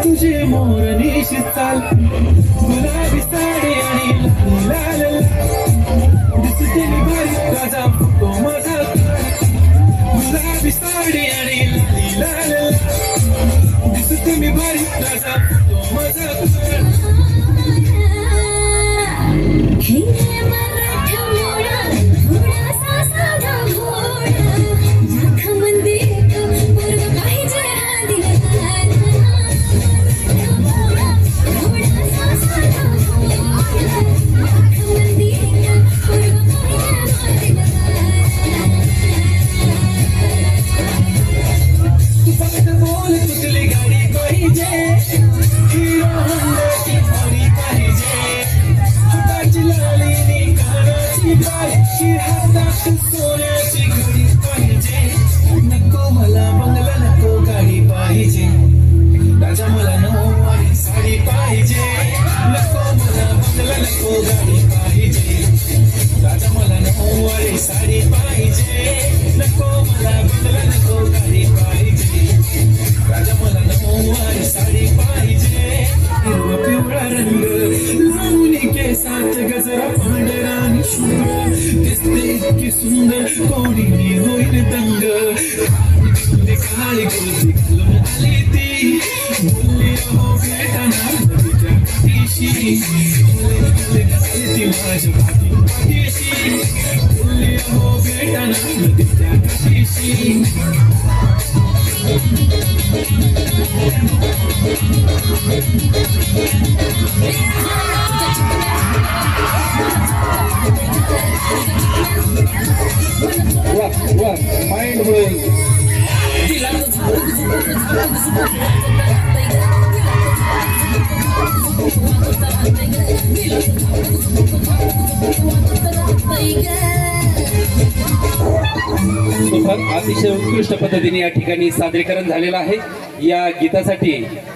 तुझे मोरनीश चाल गुलाबी साडी आणि लाल दिसते मी भारी ताजा फोटो माझा गुलाबी साडी आणि लाल दिसते मी भारी ताजा फोटो माझा सोन्याची घडी पाहिजे नको मला बंगला नको गाडी पाहिजे राजा मला नऊवारी साडी पाहिजे नको मला बंगला नको गाडी पाहिजे राजा मला नऊवारी साडी पाहिजे नको मला बंगला नको गाडी पाहिजे राजा मला नऊवारी साडी पाहिजे हिरवा पिवळा रंग लावणी केसात गजरा पांढरा आणि शुभ्र दिसते इतकी सुंदर कोणी होईल दंग काळी गोदी घालून आली ती बोलली हो भेटाना नदीच्या काठीशी बोलली ती माझ्या पाठीशी बोलली हो भेटाना नदीच्या काठीशी माइंड ब्लोइंग अतिशय उत्कृष्ट पद्धतीने या ठिकाणी सादरीकरण झालेलं आहे. या गीतासाठी